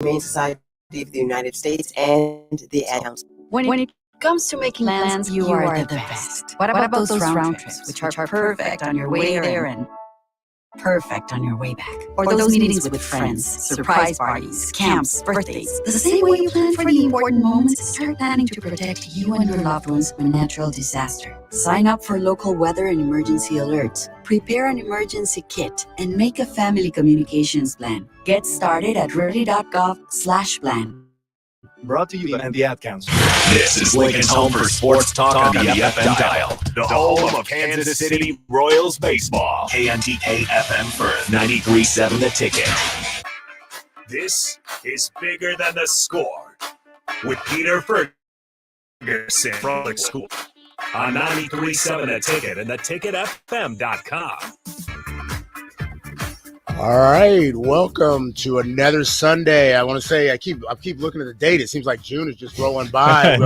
Humane Society of the United States and the Ad Council. When it comes to making plans, you are the best. What about those round trips, which are perfect on your way there and perfect on your way back? Or those meetings with friends, surprise parties, camps, birthdays. The same way you plan for the important moments, start planning to protect you and your loved ones from a natural disaster. Sign up for local weather and emergency alerts. Prepare an emergency kit and make a family communications plan. Get started at ready.gov/plan. Brought to you by the Ad Council. This is Lincoln's home for sports talk on the FM dial. The home of Kansas City Royals baseball. KNTK FM Firth, 93.7 The Ticket. This is Bigger Than the Score with Peter Ferguson from the school on 93.7 The Ticket and theticketfm.com. All right, welcome to another Sunday. I want to say I keep looking at the date. It seems like June is just rolling by,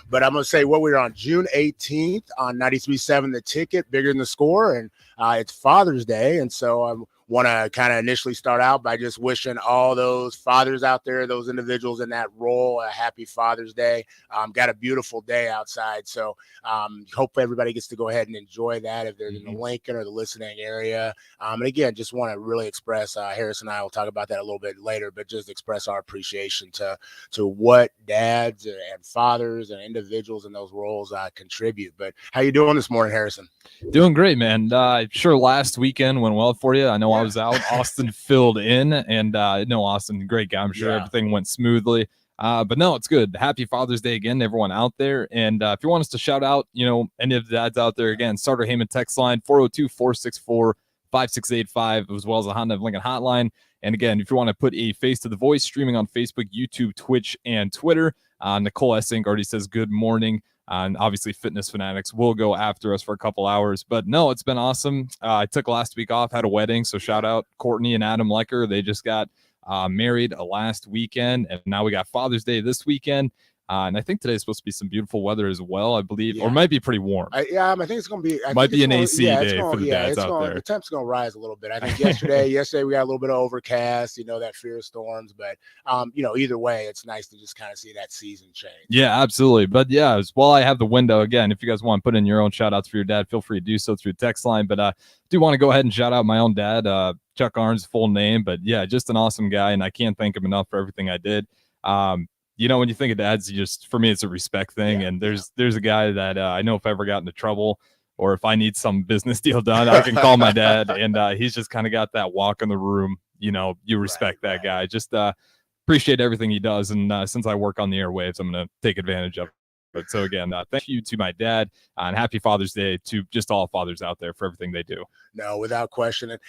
but I'm going to say we're on June 18th on 93.7 The Ticket, Bigger Than the Score, and it's Father's Day, and so I want to kind of initially start out by just wishing all those fathers out there, those individuals in that role, a happy Father's Day. Got a beautiful day outside, so hope everybody gets to go ahead and enjoy that if they're in the Lincoln or the listening area. And again, just want to really express, Harris and I will talk about that a little bit later, but just express our appreciation to what dads and fathers and individuals in those roles contribute. But how you doing this morning, Harrison? Doing great, man. Sure, last weekend went well for you. I know I was out. Austin filled in, and no, Austin, great guy. I'm sure everything went smoothly. But no, it's good. Happy Father's Day again to everyone out there. And if you want us to shout out, any of the dads out there, again, Starter Heyman text line 402-464-5685, as well as the Honda of Lincoln hotline. And again, if you want to put a face to the voice, streaming on Facebook, YouTube, Twitch, and Twitter. Nicole Essink already says good morning. And obviously Fitness Fanatics will go after us for a couple hours, but no, it's been awesome. I took last week off, had a wedding. So shout out Courtney and Adam Lecker. They just got married last weekend, and now we got Father's Day this weekend. And I think today's supposed to be some beauuful weather as well, I believe, or it might be pretty warm. I think it's going to be. Might be an AC day for the dads out there. The temp's going to rise a little bit. I think yesterday we got a little bit of overcast, that fear of storms. But, either way, it's nice to just kind of see that season change. Yeah, absolutely. But, yeah, while I have the window, again, if you guys want to put in your own shout-outs for your dad, feel free to do so through text line. But I do want to go ahead and shout out my own dad, Chuck Arns' full name. But, yeah, just an awesome guy, and I can't thank him enough for everything I did. When you think of dads, for me, it's a respect thing. And there's a guy that I know if I ever got into trouble or if I need some business deal done, I can call my dad. And he's just kind of got that walk in the room. You respect that guy. Just appreciate everything he does. And since I work on the airwaves, I'm going to take advantage of it. But so again, thank you to my dad and happy Father's Day to just all fathers out there for everything they do. No, without question. And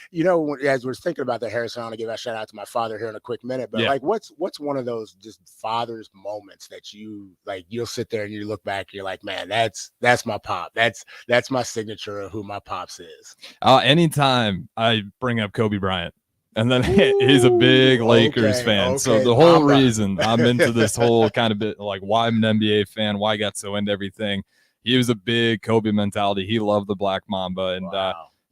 as we're thinking about that, Harrison, I want to give a shout out to my father here in a quick minute. But what's one of those just father's moments that you'll sit there and you look back and you're like, man, that's my pop. That's my signature of who my pops is. Anytime I bring up Kobe Bryant. And then he's a big Lakers fan. So the whole reason I'm into this whole kind of bit, like why I'm an NBA fan, why I got so into everything. He was a big Kobe mentality. He loved the Black Mamba.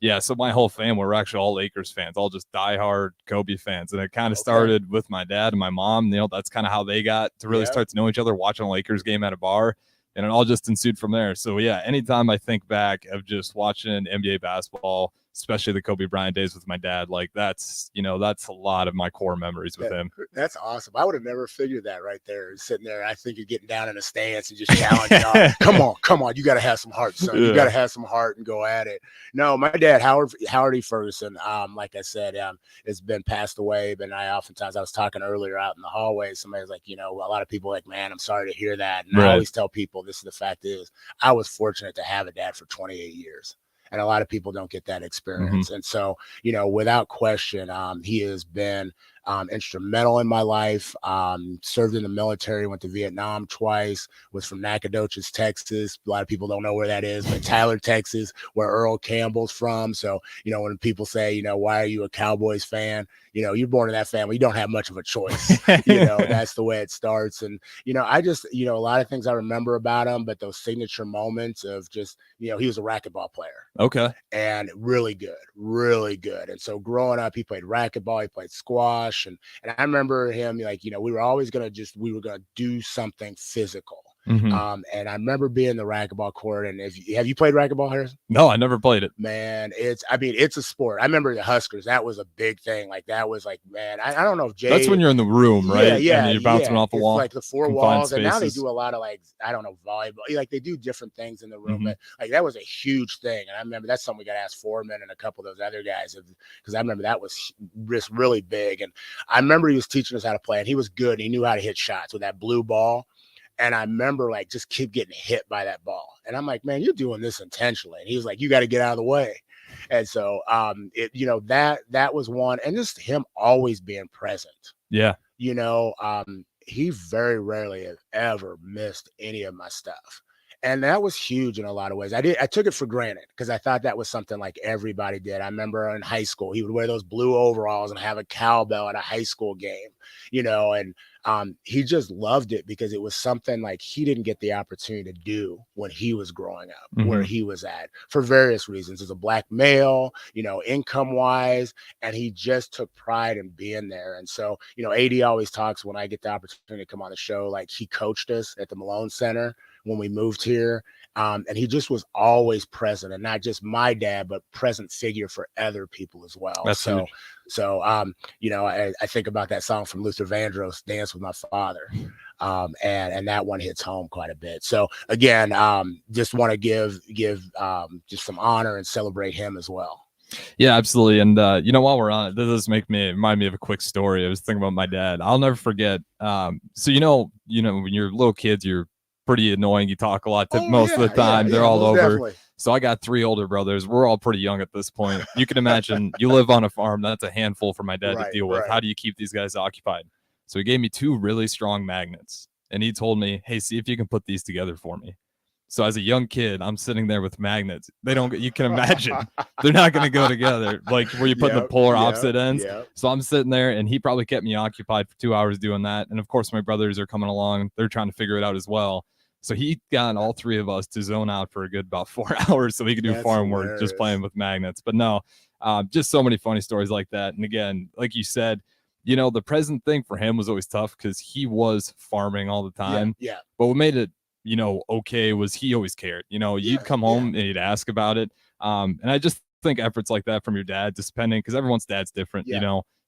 And so my whole family, we're actually all Lakers fans, all just diehard Kobe fans. And it kind of started with my dad and my mom. That's kind of how they got to really start to know each other, watching a Lakers game at a bar. And it all just ensued from there. So, anytime I think back of just watching NBA basketball, especially the Kobe Bryant days with my dad, like that's a lot of my core memories with him. That's awesome. I would have never figured that right there. Sitting there, I think you're getting down in a stance and just challenging y'all. Come on. You got to have some heart, son. You got to have some heart and go at it. No, my dad, Howard E. Ferguson, like I said, has been passed away. But I was talking earlier out in the hallway. Somebody was like, a lot of people are like, man, I'm sorry to hear that. And I always tell people, the fact is, I was fortunate to have a dad for 28 years. And a lot of people don't get that experience. And so, without question, he has been instrumental in my life. Served in the military, went to Vietnam twice, was from Nacogdoches, Texas. A lot of people don't know where that is, but Tyler, Texas, where Earl Campbell's from. So, when people say, why are you a Cowboys fan? You're born in that family. You don't have much of a choice. That's the way it starts. And, I just, a lot of things I remember about him, but those signature moments of just, he was a racquetball player. Okay. And really good. And so growing up, he played racquetball, he played squash. aggression. And I remember him like, we were always going to do something physical. Mhm. And I remember being in the racquetball court. And have you played racquetball, Harrison? No, I never played it. Man, it's a sport. I remember the Huskers. That was a big thing. Like that was like, man, I don't know if Jay. That's when you're in the room, right? Yeah, And you're bouncing off the it's wall. like the four confined walls, and now they spaces. do a lot of like, I don't know, volleyball. Like they do different things in the room, Mhm. but like that was a huge thing. And I remember that's something we got to ask Foreman and a couple of those other guys, because I remember that was just really big. And I remember he was teaching us how to play, and he was good. And he knew how to hit shots with that blue ball. And I remember like just keep getting hit by that ball. And I'm like, man, you're doing this intentionally. And he was like, you got to get out of the way. And so that was one. And just him always being present. Yeah. He very rarely has ever missed any of my stuff. And that was huge in a lot of ways. I took it for granted because I thought that was something like everybody did. I remember in high school, he would wear those blue overalls and have a cowbell at a high school game, and he just loved it because it was something like he didn't get the opportunity to do when he was growing up, where he was at for various reasons. As a Black male, income wise, and he just took pride in being there. And so, AD always talks when I get the opportunity to come on the show, like he coached us at the Malone Center when we moved here. And he just was always present, and not just my dad, but present figure for other people as well. That's huge. I think about that song from Luther Vandross, Dance with My Father. And that one hits home quite a bit. So again, just want to give just some honor and celebrate him as well. Yeah, absolutely. And while we're on it, this does remind me of a quick story. I was thinking about my dad. I'll never forget. So when you're little kids, you're pretty annoying. You talk a lot most of the time. They're all over. Definitely. So I got 3 older brothers. We're all pretty young at this point. You can imagine you live on a farm. That's a handful for my dad to deal with. Right. How do you keep these guys occupied? So he gave me 2 really strong magnets, and he told me, hey, see if you can put these together for me. So as a young kid, I'm sitting there with magnets. You can imagine they're not going to go together, like where you put the polar opposite ends. Yep. So I'm sitting there, and he probably kept me occupied for 2 hours doing that. And of course, my brothers are coming along. They're trying to figure it out as well. So he got all 3 of us to zone out for a good about 4 hours so we could do farm work just playing with magnets. But no, just so many funny stories like that. And again, like you said, the present thing for him was always tough because he was farming all the time. Yeah. But what made it, okay was he always cared. You'd come home and he'd ask about it. And I just think efforts like that from your dad, just depending, because everyone's dad's different,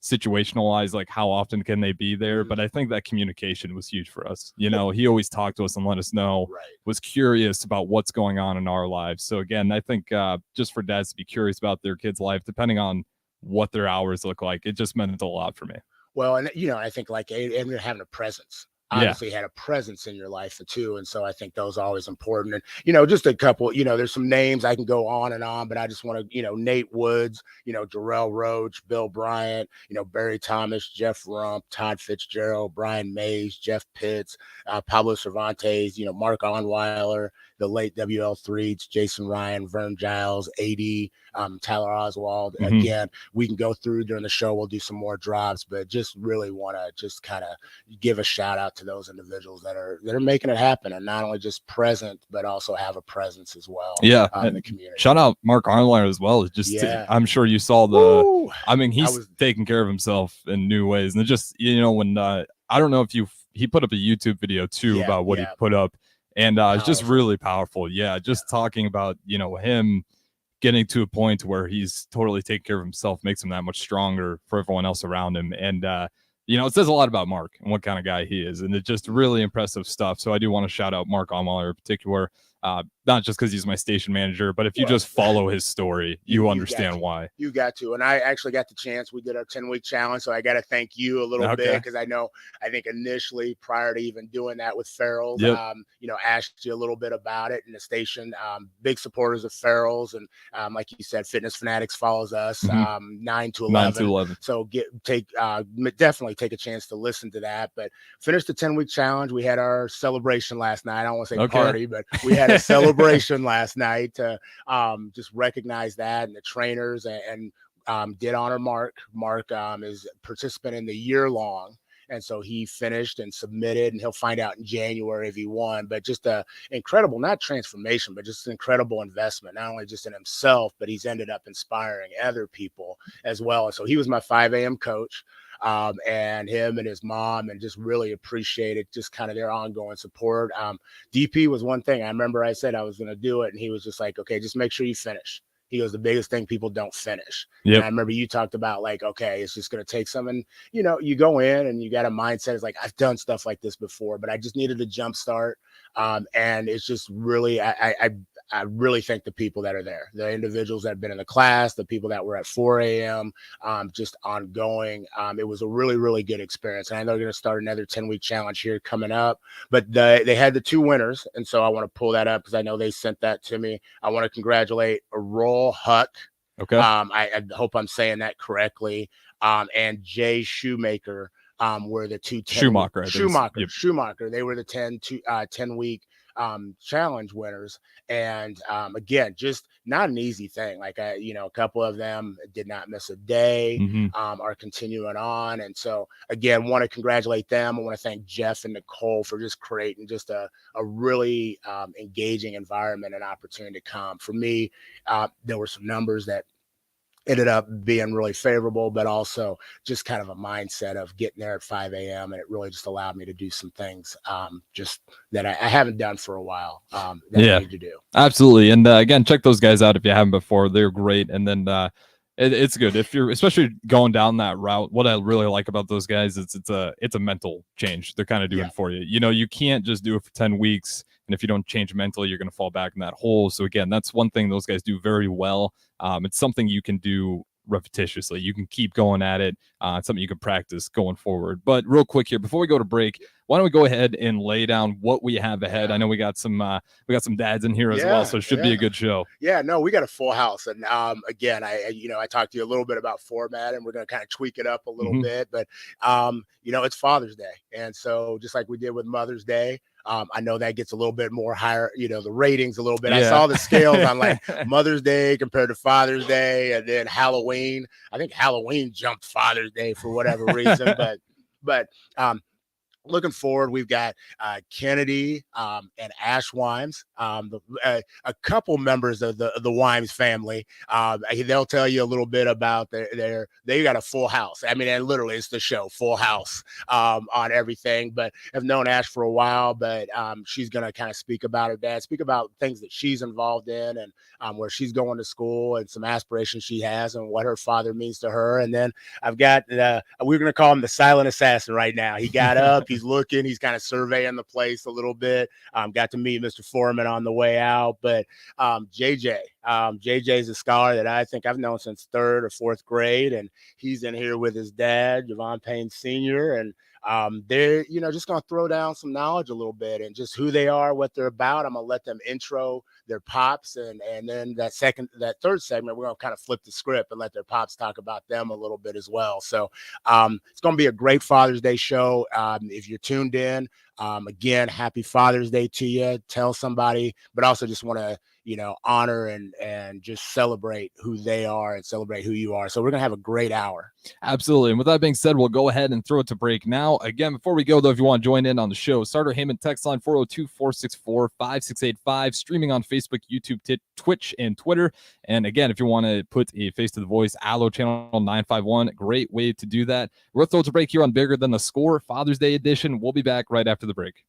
situational wise, like how often can they be there? But I think that communication was huge for us. He always talked to us and let us know, was curious about what's going on in our lives. So again, I think just for dads to be curious about their kids' life, depending on what their hours look like, it just meant a lot for me. Well, and I think like and having a presence. Obviously had a presence in your life too. And so I think those are always important. And, just a couple, there's some names I can go on and on, but I just want to, Nate Woods, Jarrell Roach, Bill Bryant, Barry Thomas, Jeff Rump, Todd Fitzgerald, Brian Mays, Jeff Pitts, Pablo Cervantes, Mark Onweiler, the late WL3s, Jason Ryan, Vern Giles, AD, Tyler Oswald. Again, we can go through during the show. We'll do some more drops, but just really want to just kind of give a shout out to those individuals that are making it happen, and not only just present, but also have a presence as well. In the community. Shout out Mark Onweiler as well. I'm sure you saw he's taking care of himself in new ways. And it just, when I don't know if he put up a YouTube video too about what he put up. And it's just really powerful. Just talking about, him getting to a point where he's totally taking care of himself makes him that much stronger for everyone else around him. And, it says a lot about Mark and what kind of guy he is. And it's just really impressive stuff. So I do want to shout out Mark Onweiler in particular. Not just because he's my station manager, but if you just follow his story, you understand why. You got to. And I actually got the chance. We did our 10-week challenge. So I got to thank you a little bit, because I think initially, prior to even doing that with Farrell's, asked you a little bit about it in the station. Big supporters of Farrell's. And like you said, Fitness Fanatics follows us 9 to 11. So definitely take a chance to listen to that. But finished the 10-week challenge. We had our celebration last night. I don't want to say party, but we had a celebration last night to just recognize that, and the trainers, and did honor Mark. Mark is a participant in the year-long, and so he finished and submitted, and he'll find out in January if he won. But just a incredible, not transformation, but just an incredible investment, not only just in himself, but he's ended up inspiring other people as well. And so he was my 5 a.m. coach. and him and his mom, and just really appreciated just kind of their ongoing support. DP was one thing. I remember I said I was going to do it, and he was just like, okay, just make sure you finish. He goes, the biggest thing, people don't finish. Yep. And I remember you talked about like, okay, it's just going to take some, and you go in and you got a mindset. It's like, I've done stuff like this before, but I just needed a jump start. And it's just really, I really thank the people that are there, the individuals that have been in the class, the people that were at 4 a.m., just ongoing. It was a really, really good experience. And I know they're going to start another 10-week challenge here coming up, but they had the 2 winners. And so I want to pull that up because I know they sent that to me. I want to congratulate Roll Huck. Okay. I hope I'm saying that correctly. And Jay Shoemaker were the 2 Schumacher. Schumacher. They were the 10-week challenge winners. And again, just not an easy thing. Like a couple of them did not miss a day, are continuing on. And so again, want to congratulate them. I want to thank Jeff and Nicole for just creating just a really engaging environment and opportunity to come. For me, there were some numbers that ended up being really favorable, but also just kind of a mindset of getting there at 5 a.m. And it really just allowed me to do some things just that I haven't done for a while that I need to do. Absolutely. And again, check those guys out if you haven't before. They're great. And then it's good if you're especially going down that route. What I really like about those guys is it's a mental change they're kind of doing for you. You can't just do it for 10 weeks. And if you don't change mentally, you're going to fall back in that hole. So again, that's one thing those guys do very well. It's something you can do repetitiously. You can keep going at it. It's something you can practice going forward. But real quick here, before we go to break, why don't we go ahead and lay down what we have ahead? I know we got some dads in here as well, so it should be a good show. Yeah, no, we got a full house. And again, I talked to you a little bit about format, and we're going to kind of tweak it up a little bit. But it's Father's Day, and so just like we did with Mother's Day, I know that gets a little bit more higher, the ratings a little bit. I saw the scales on like Mother's Day compared to Father's Day, and then Halloween. I think Halloween jumped Father's Day for whatever reason, but looking forward, we've got Kennedy and Ash Wimes, a couple members of the Wimes family. They'll tell you a little bit about they got a full house. I mean, and literally it's the show, full house on everything. But I've known Ash for a while, but she's going to kind of speak about her dad, speak about things that she's involved in, and where she's going to school, and some aspirations she has, and what her father means to her. And then I've got we're going to call him the silent assassin right now. He got up. He's looking, he's kind of surveying the place a little bit. Got to meet Mr. Foreman on the way out, but JJ's a scholar that I think I've known since 3rd or 4th grade, and he's in here with his dad, Javon Payne Sr., and they're just going to throw down some knowledge a little bit and just who they are, what they're about. I'm going to let them intro their pops, and then that 3rd segment, we're going to kind of flip the script and let their pops talk about them a little bit as well. So it's going to be a great Father's Day show. If you're tuned in, again, happy Father's Day to you. Tell somebody, but also just want to honor and just celebrate who they are and celebrate who you are. So we're going to have a great hour. Absolutely. And with that being said, we'll go ahead and throw it to break now. Again, before we go, though, if you want to join in on the show, Starter Heyman text line 402-464-5685, streaming on Facebook, YouTube, Twitch, and Twitter. And again, if you want to put a face to the voice, Allo channel 951, great way to do that. We're going to throw it to break here on Bigger Than the Score, Father's Day edition. We'll be back right after the break.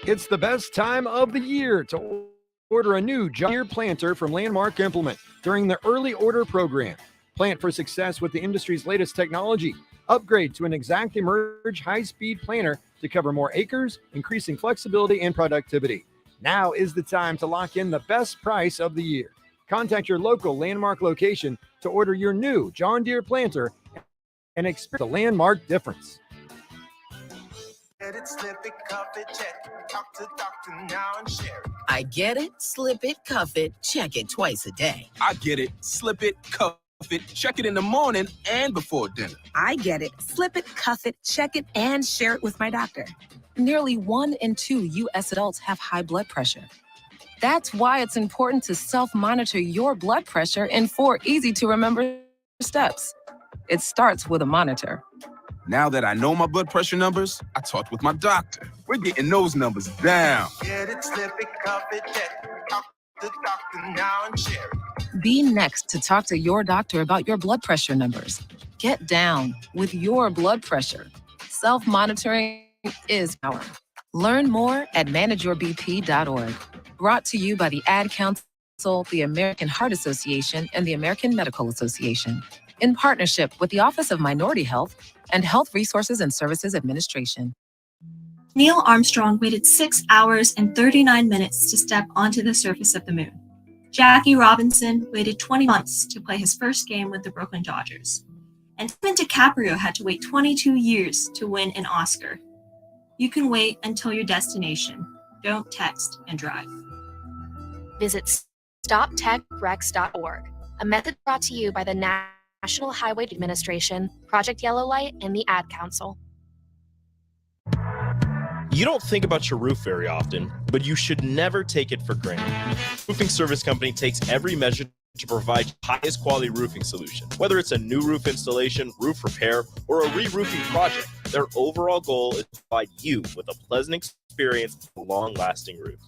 It's the best time of the year to order a new John Deere planter from Landmark Implement during the early order program. Plant for success with the industry's latest technology. Upgrade to an ExactEmerge high-speed planter to cover more acres, increasing flexibility and productivity. Now is the time to lock in the best price of the year. Contact your local Landmark location to order your new John Deere planter and experience the Landmark difference. Get it, slip it, cuff it, check it. Talk to doctor now and share it. I get it, slip it, cuff it, check it twice a day. I get it, slip it, cuff it, check it in the morning and before dinner. I get it, slip it, cuff it, check it, and share it with my doctor. Nearly 1 in 2 U.S. adults have high blood pressure. That's why it's important to self-monitor your blood pressure in 4 easy-to-remember steps. It starts with a monitor. Now that I know my blood pressure numbers, I talked with my doctor. We're getting those numbers down. Get it, slip it, cuff it, check it. Talk to doctor now and share it. Be next to talk to your doctor about your blood pressure numbers. Get down with your blood pressure. Self-monitoring is power. Learn more at manageyourbp.org. Brought to you by the Ad Council, the American Heart Association, and the American Medical Association, in partnership with the Office of Minority Health and Health Resources and Services Administration. Neil Armstrong waited 6 hours and 39 minutes to step onto the surface of the moon. Jackie Robinson waited 20 months to play his first game with the Brooklyn Dodgers. And even DiCaprio had to wait 22 years to win an Oscar. You can wait until your destination. Don't text and drive. Visit StopTechRex.org, a method brought to you by the National Highway Administration, Project Yellow Light, and the Ad Council. You don't think about your roof very often, but you should never take it for granted. Roofing Service Company takes every measure to provide the highest quality roofing solution. Whether it's a new roof installation, roof repair, or a re-roofing project, their overall goal is to provide you with a pleasant experience and a long-lasting roof.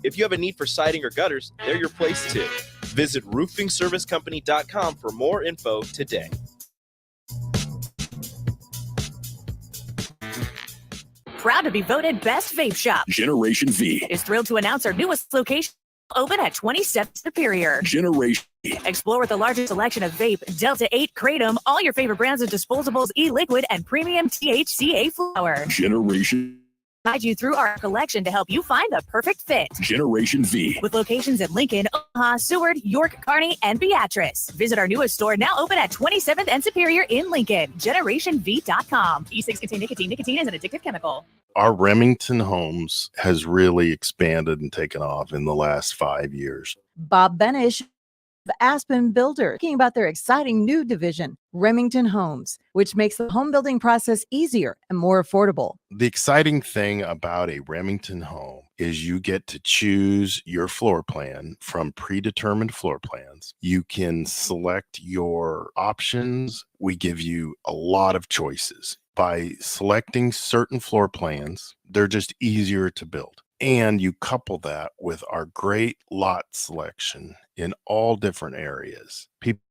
If you have a need for siding or gutters, they're your place too. Visit roofingservicecompany.com for more info today. Proud to be voted Best Vape Shop. Generation V is thrilled to announce our newest location open at 27th Superior. Generation V. Explore with the largest selection of vape, Delta 8, Kratom, all your favorite brands of disposables, e-liquid, and premium THCA flower. Generation Guide you through our collection to help you find the perfect fit. Generation V. With locations in Lincoln, Omaha, Seward, York, Kearney, and Beatrice. Visit our newest store now open at 27th and Superior in Lincoln. GenerationV.com. E6 contain nicotine. Nicotine is an addictive chemical. Our Remington Homes has really expanded and taken off in the last 5 years. Bob Benish of Aspen Builder, talking about their exciting new division, Remington Homes, which makes the home building process easier and more affordable. The exciting thing about a Remington home is you get to choose your floor plan from predetermined floor plans. You can select your options. We give you a lot of choices. By selecting certain floor plans, they're just easier to build. And you couple that with our great lot selection in all different areas. People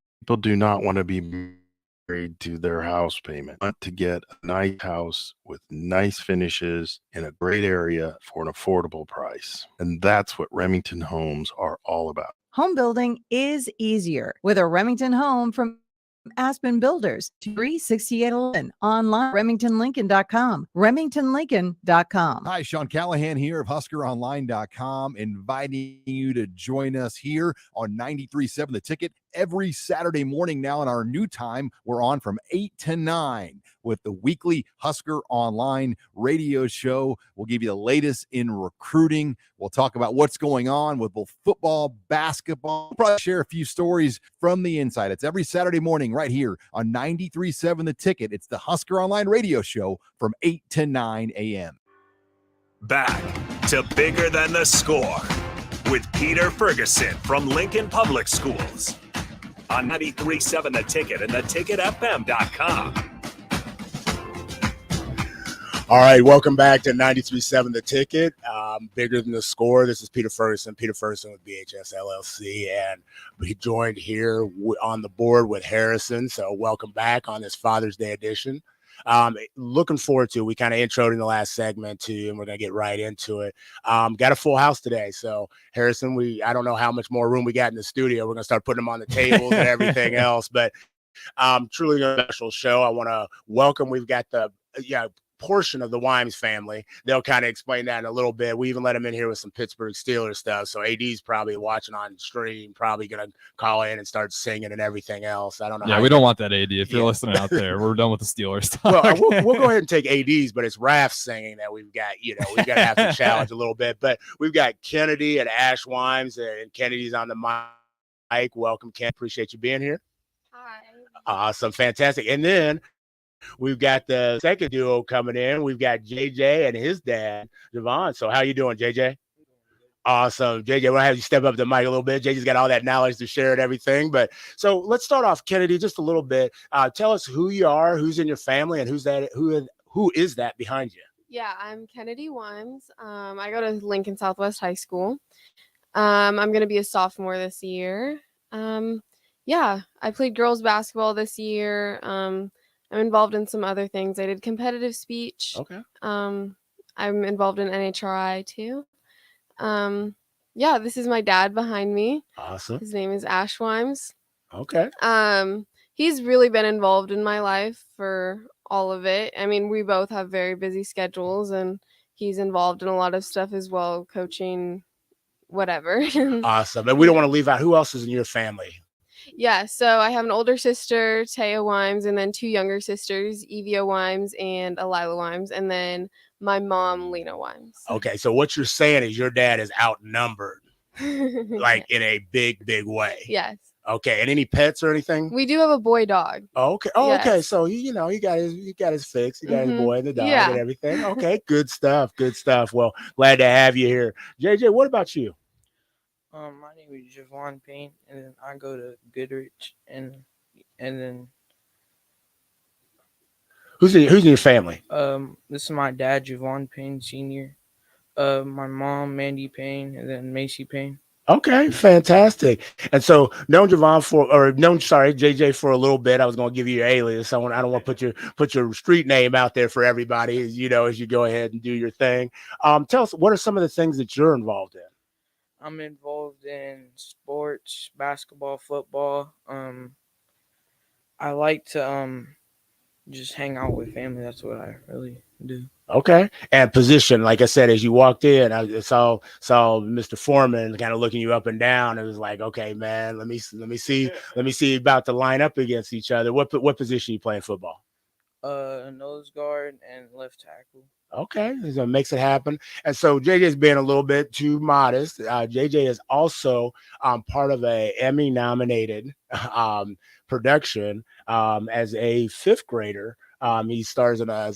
do not want to be married to their house payment. Want to get a nice house with nice finishes in a great area for an affordable price. And that's what Remington Homes are all about. Home building is easier with a Remington home from Aspen Builders, 36811, online, remingtonlincoln.com, remingtonlincoln.com. Hi, Sean Callahan here of HuskerOnline.com, inviting you to join us here on 93.7 The Ticket every Saturday morning now. In our new time, we're on from 8 to 9 with the weekly Husker Online radio show. We'll give you the latest in recruiting. We'll talk about what's going on with both football, basketball. We'll probably share a few stories from the inside. It's every Saturday morning right here on 93.7 The Ticket. It's the Husker Online radio show from 8 to 9 a.m. Back to Bigger Than the Score with Peter Ferguson from Lincoln Public Schools on 93.7 The Ticket and theticketfm.com. All right, welcome back to 93.7 The Ticket. Bigger Than the Score. This is Peter Ferguson with BHS LLC, and we joined here on the board with Harrison. So welcome back on this Father's Day edition. Looking forward to, we kind of introed in the last segment too, and we're going to get right into it. Got a full house today. So Harrison, I don't know how much more room we got in the studio. We're going to start putting them on the tables and everything else, but truly a special show. I want to welcome, we've got the, portion of the Wimes family. They'll kind of explain that in a little bit. We even let them in here with some Pittsburgh Steelers stuff. So AD's probably watching on stream, probably going to call in and start singing and everything else. I don't know. Yeah, we don't want that AD. If you're listening out there, we're done with the Steelers talk. Well, we'll go ahead and take ADs, but it's Raph singing that we've got, we've got to have to challenge a little bit. But we've got Kennedy and Ash Wimes, and Kennedy's on the mic. Welcome, Ken. Appreciate you being here. Hi. Awesome. Fantastic. And then we've got the second duo coming in. We've got JJ and his dad, Javon. So how you doing, JJ? Awesome. JJ, we'll have you step up to the mic a little bit. JJ's got all that knowledge to share and everything. But so let's start off, Kennedy, just a little bit. Tell us who you are, who's in your family, and who is that behind you? Yeah, I'm Kennedy Wimes. I go to Lincoln Southwest High School. I'm going to be a sophomore this year. Yeah, I played girls basketball this year. I'm involved in some other things. I did competitive speech. Okay. I'm involved in NHRI too. Um, yeah, this is my dad behind me. Awesome. His name is Ash Wimes. Okay. He's really been involved in my life for all of it. I mean, we both have very busy schedules, and he's involved in a lot of stuff as well, coaching, whatever. Awesome. And we don't want to leave out who else is in your family. Yeah, so I have an older sister, Taya Wimes, and then two younger sisters, Evia Wimes and Elila Wimes, and then my mom, Lena Wimes. Okay, so what you're saying is your dad is outnumbered, like in a big, big way. Yes. Okay, and any pets or anything? We do have a boy dog. Oh, okay. Oh, Yes. okay. So he got his fix. He got his Mhm. boy and the dog Yeah. and everything. Okay, good stuff. Good stuff. Well, glad to have you here, JJ. What about you? My name is Javon Payne, and then I go to Goodrich, and then Who's in your family? this is my dad, Javon Payne Sr. My mom, Mandy Payne, and then Macy Payne. Okay, fantastic. And so known JJ for a little bit. I was going to give you your alias. I don't want to put your street name out there for everybody, as you go ahead and do your thing. Tell us, what are some of the things that you're involved in? I'm involved in sports, basketball, football. I like to just hang out with family. That's what I really do. Okay. And position, like I said, as you walked in, I saw Mr. Foreman kind of looking you up and down. It was like, okay, man, let me see about to line up against each other. What position you play in football? Nose guard and left tackle. Okay, so it makes it happen. And so JJ's being a little bit too modest. JJ is also part of a Emmy nominated production as a fifth grader. He stars in a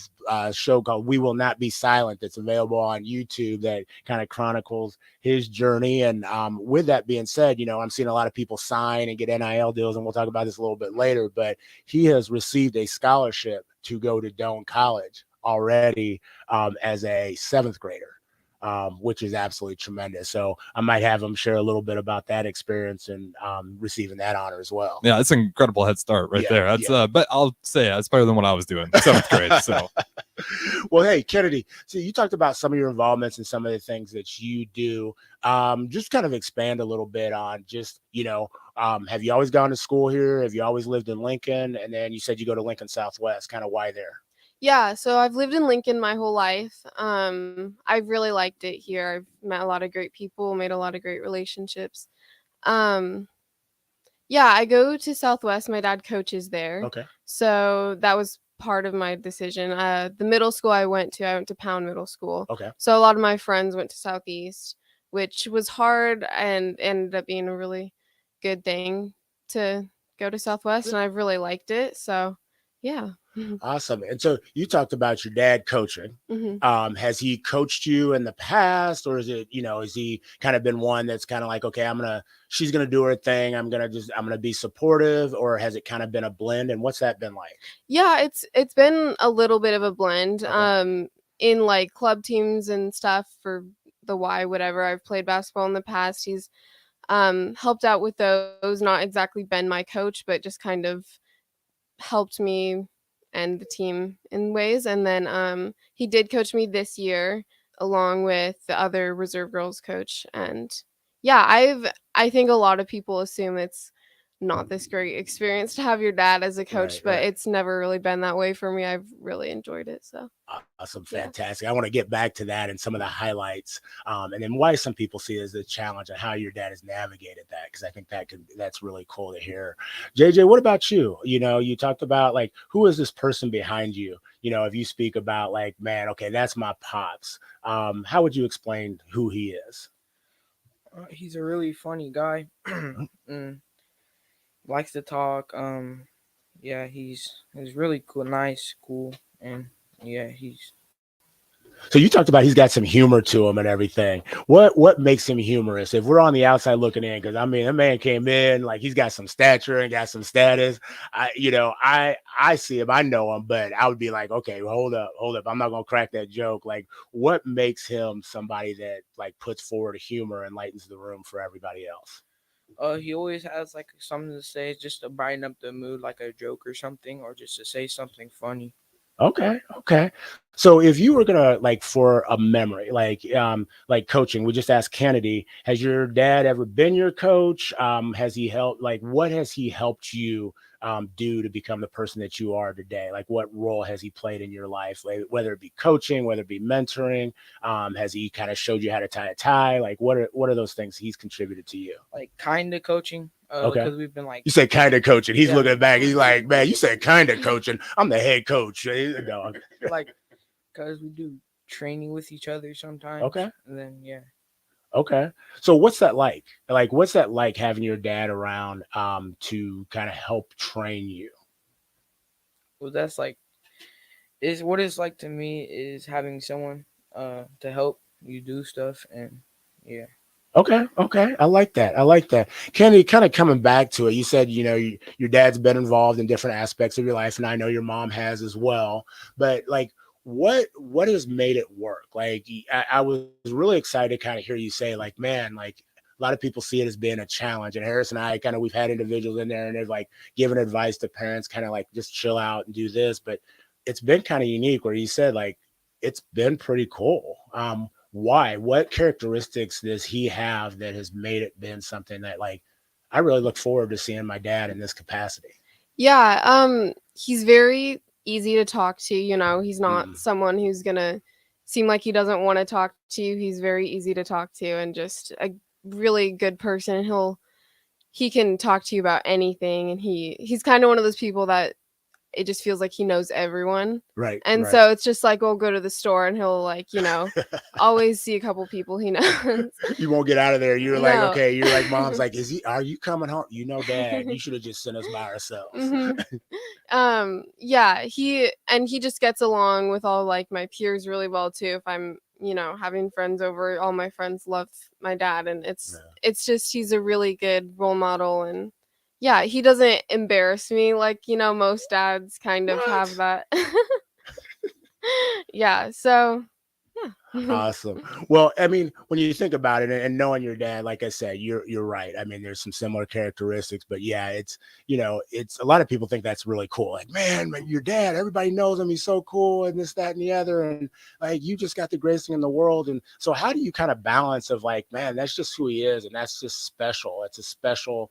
show called We Will Not Be Silent that's available on YouTube that kind of chronicles his journey. And with that being said, I'm seeing a lot of people sign and get NIL deals, and we'll talk about this a little bit later, but he has received a scholarship to go to Doane College already as a seventh grader. Which is absolutely tremendous. So I might have him share a little bit about that experience and receiving that honor as well. Yeah, it's an incredible head start right there. That's but I'll say that's better than what I was doing seventh grade. So well, hey, Kennedy, so you talked about some of your involvements and some of the things that you do. Just kind of expand a little bit on just, have you always gone to school here? Have you always lived in Lincoln? And then you said you go to Lincoln Southwest. Kind of why there? Yeah, so I've lived in Lincoln my whole life. I've really liked it here. I've met a lot of great people, made a lot of great relationships. Yeah, I go to Southwest. My dad coaches there. Okay. So that was part of my decision. The middle school I went to Pound Middle School. Okay. So a lot of my friends went to Southeast, which was hard and ended up being a really good thing to go to Southwest, and I've really liked it. So, yeah. Awesome. And so you talked about your dad coaching. Mhm. Has he coached you in the past, or is it, has he kind of been one that's kind of like, okay, she's going to do her thing. I'm going to be supportive, or has it kind of been a blend? And what's that been like? Yeah, it's been a little bit of a blend. In like club teams and stuff for the Y, whatever. I've played basketball in the past. He's helped out with those, not exactly been my coach, but just kind of helped me and the team in ways. And then he did coach me this year along with the other reserve girls coach. And yeah, I think a lot of people assume it's not this great experience to have your dad as a coach, but it's never really been that way for me. I've really enjoyed it. So Awesome. Fantastic. I want to get back to that and some of the highlights, and then why some people see it as a challenge and how your dad has navigated that, because I think that's really cool to hear. JJ, what about you? You talked about like, who is this person behind you? If you speak about like, man, okay, that's my pops. How would you explain who he is? He's a really funny guy. Likes to talk. Yeah, he's really cool, nice, cool, and yeah, So you talked about he's got some humor to him and everything. What makes him humorous? If we're on the outside looking in, because that man came in like he's got some stature and got some status. I see him, I know him, but I would be like, okay, hold up. I'm not gonna crack that joke. Like, what makes him somebody that like puts forward humor and lightens the room for everybody else? He always has like something to say just to brighten up the mood, like a joke or something, or just to say something funny. Okay, okay. So if you were gonna like for a memory, like coaching, we just asked Kennedy, has your dad ever been your coach? Has he helped like what has he helped you do to become the person that you are today? Like what role has he played in your life? Like, whether it be coaching, whether it be mentoring, has he kind of showed you how to tie a tie? Like what are those things he's contributed to you? Like kind of coaching. Okay. Because we've been like You said kind of coaching. He's Yeah. looking back. He's like, man, you said kind of coaching. I'm the head coach. No. like because we do training with each other sometimes. Okay. And then yeah. Okay. So what's that like? Like, what's that like having your dad around to kind of help train you? Well, that's like is what it's like to me is having someone to help you do stuff and yeah. Okay. Okay. I like that. I like that. Kenny, kind of coming back to it, you said, your dad's been involved in different aspects of your life, and I know your mom has as well. But like, what has made it work? Like, I was really excited to kind of hear you say, like, man, like a lot of people see it as being a challenge. And Harris and I we've had individuals in there and they've like given advice to parents, kind of like just chill out and do this. But it's been kind of unique where you said like it's been pretty cool. Why? What characteristics does he have that has made it been something that like I really look forward to seeing my dad in this capacity? Yeah, he's very easy to talk to, he's not someone who's gonna seem like he doesn't want to talk to you. He's very easy to talk to and just a really good person. He can talk to you about anything, and he's kind of one of those people that it just feels like he knows everyone. Right. And right. so it's just like we'll go to the store and he'll like, always see a couple people he knows. You won't get out of there. You're like, No. okay, you're like, mom's like, are you coming home? Dad, you should have just sent us by ourselves. Yeah, he just gets along with all like my peers really well too. If I'm, having friends over, all my friends love my dad, and it's just he's a really good role model. And yeah, he doesn't embarrass me like, most dads kind of have that. Yeah, so yeah. Awesome. Well, I mean, when you think about it and knowing your dad, like I said, you're right. I mean, there's some similar characteristics, but yeah, it's a lot of people think that's really cool. Like, man, your dad, everybody knows him. He's so cool and this, that, and the other. And like, you just got the greatest thing in the world. And so how do you kind of balance of like, man, that's just who he is. And that's just special. It's a special,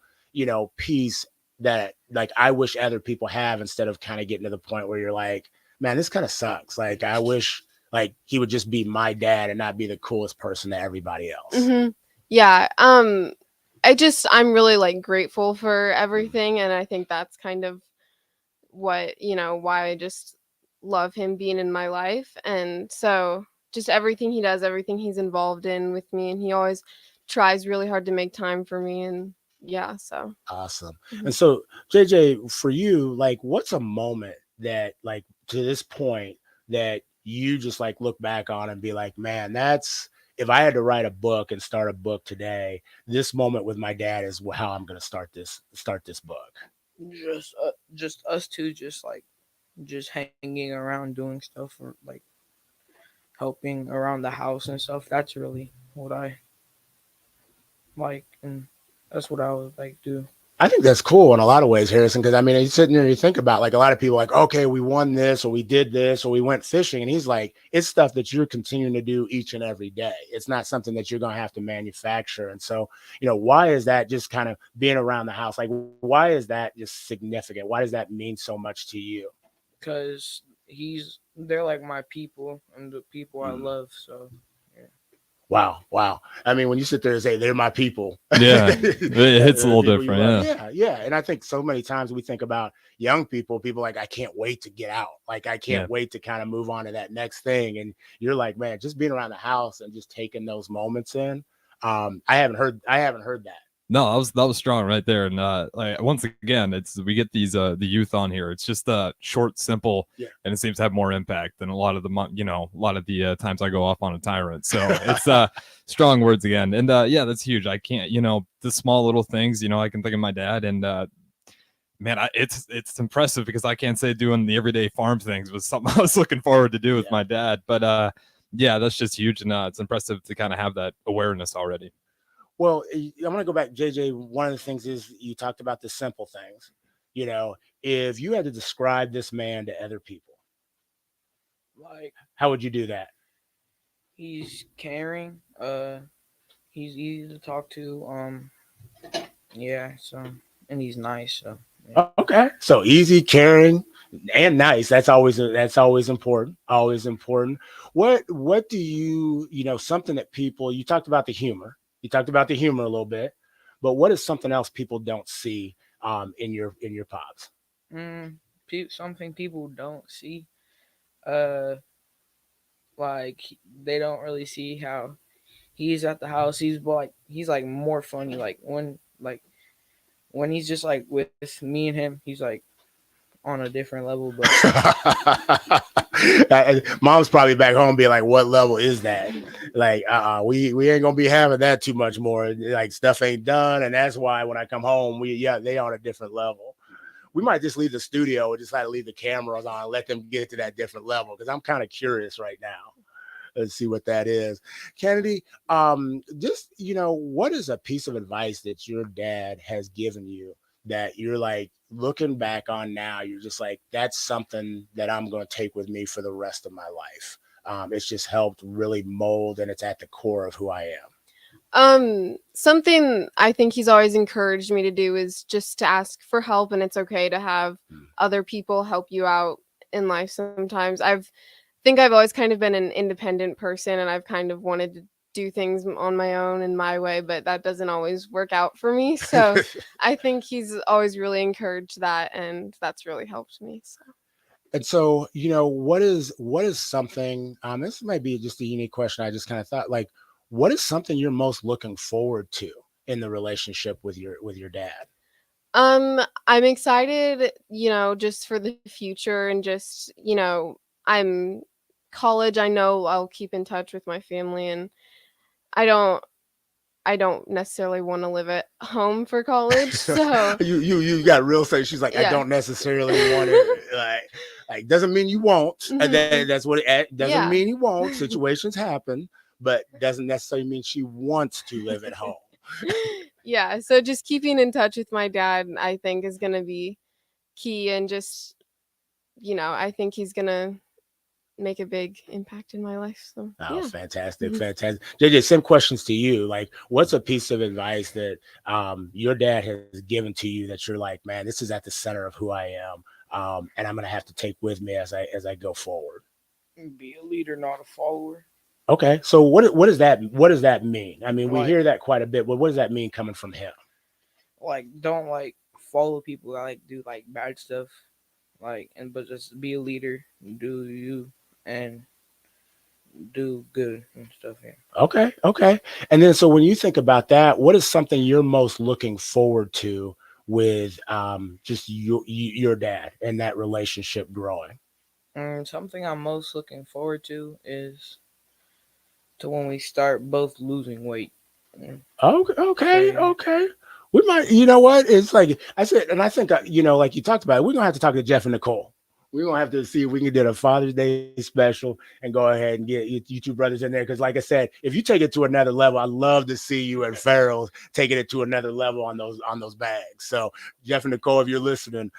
piece that like, I wish other people have, instead of kind of getting to the point where you're like, man, this kind of sucks. Like, I wish like he would just be my dad and not be the coolest person to everybody else. Yeah. I'm really like grateful for everything. And I think that's kind of what, why I just love him being in my life. And so just everything he does, everything he's involved in with me, and he always tries really hard to make time for me. And yeah, so awesome. And so JJ, for you, like, what's a moment that like to this point that you just like look back on and be like, man, that's, if I had to write a book and start a book today, this moment with my dad is how I'm going to start this book. Just us two, just hanging around doing stuff, or like helping around the house and stuff. That's really what I like, and that's what I would like do. I think that's cool in a lot of ways, Harrison, because I mean, you sitting there and you think about like a lot of people like, okay, we won this, or we did this, or we went fishing. And he's like, it's stuff that you're continuing to do each and every day. It's not something that you're going to have to manufacture. And so, why is that just kind of being around the house? Like, why is that just significant? Why does that mean so much to you? Because they're like my people and the people I love. So Wow. I mean, when you sit there and say they're my people, yeah, it hits a little different. Yeah. And I think so many times we think about young people like, I can't wait to get out. Like, I can't wait to kind of move on to that next thing. And you're like, man, just being around the house and just taking those moments in. I haven't heard that. No, that was strong right there. And like, once again, we get these the youth on here. It's just short, simple, and it seems to have more impact than a lot of the times I go off on a tyrant. So it's strong words again. And yeah, that's huge. I can't, the small little things, I can think of my dad, and man, it's impressive because I can't say doing the everyday farm things was something I was looking forward to do with my dad. But yeah, that's just huge, and it's impressive to kind of have that awareness already. Well, I'm going to go back, JJ. One of the things is you talked about the simple things. You know, if you had to describe this man to other people, Like how would you do that? he's caring. He's easy to talk to. Yeah. So and he's nice. So yeah. Okay, so easy, caring, and nice. That's always important. Always important. What do you know? Something that people you talked about the humor. You talked about the humor a little bit, but what is something else people don't see in your pops? Something people don't see. Like they don't really see how he's at the house. He's like more funny. When he's just like with me and him, he's like on a different level. But Mom's probably back home being like, "What level is that?" Like, we ain't gonna be having that too much more. Like stuff ain't done, and that's why when I come home, they on a different level. We might just leave the studio and just like leave the cameras on and let them get to that different level because I'm kind of curious right now. Let's see what that is. Kennedy, just, what is a piece of advice that your dad has given you that you're like looking back on now, you're just like, that's something that I'm going to take with me for the rest of my life. It's just helped really mold and it's at the core of who I am. Something I think he's always encouraged me to do is just to ask for help, and it's okay to have other people help you out in life sometimes. Think I've always kind of been an independent person, and I've kind of wanted to do things on my own in my way, but that doesn't always work out for me. So I think he's always really encouraged that, and that's really helped me. So. And so, what is something, this might be just a unique question. I just kind of thought, like, what is something you're most looking forward to in the relationship with your dad? I'm excited, just for the future and just, I'm college. I know I'll keep in touch with my family, and I don't necessarily want to live at home for college. So you got real say. She's like, yeah. I don't necessarily want it. Like doesn't mean you won't. Mm-hmm. That's what it doesn't mean you won't. Situations happen. But doesn't necessarily mean she wants to live at home. Yeah. So just keeping in touch with my dad, I think, is going to be key. And just, I think he's going to make a big impact in my life. So, yeah. Fantastic. Mm-hmm. Fantastic. JJ, same questions to you. Like, what's a piece of advice that your dad has given to you that you're like, man, this is at the center of who I am. And I'm going to have to take with me as I go forward. Be a leader, not a follower. Okay, so what does that mean? I mean, we hear that quite a bit, but what does that mean coming from him? Like, don't follow people that do bad stuff, but just be a leader, do you, and do good and stuff. Yeah. Okay. And then, so when you think about that, what is something you're most looking forward to with just your dad and that relationship growing? Something I'm most looking forward to is to when we start both losing weight. Okay. We might, what? It's like I said, and I think, like you talked about it, we're going to have to talk to Jeff and Nicole. We're going to have to see if we can do a Father's Day special and go ahead and get you two brothers in there. Because like I said, if you take it to another level, I'd love to see you and Farrell taking it to another level on those bags. So Jeff and Nicole, if you're listening,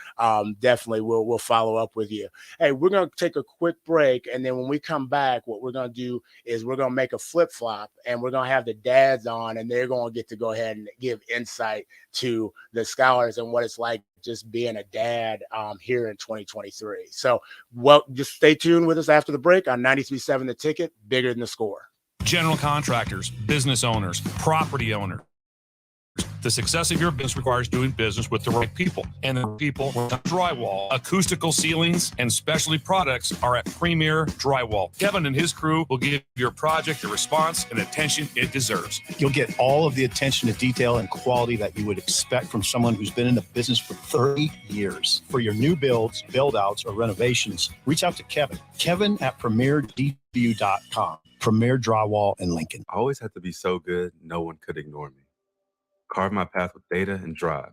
definitely we'll follow up with you. Hey, we're going to take a quick break. And then when we come back, what we're going to do is we're going to make a flip-flop and we're going to have the dads on and they're going to get to go ahead and give insight to the scholars and what it's like just being a dad here in 2023. So, just stay tuned with us after the break on 93.7 The Ticket, Bigger Than the Score. General contractors, business owners, property owners. The success of your business requires doing business with the right people. And the people with drywall, acoustical ceilings, and specialty products are at Premier Drywall. Kevin and his crew will give your project the response and attention it deserves. You'll get all of the attention to detail and quality that you would expect from someone who's been in the business for 30 years. For your new builds, build-outs, or renovations, reach out to Kevin. Kevin at PremierDBU.com. Premier Drywall in Lincoln. I always had to be so good, no one could ignore me. Carve my path with data and drive.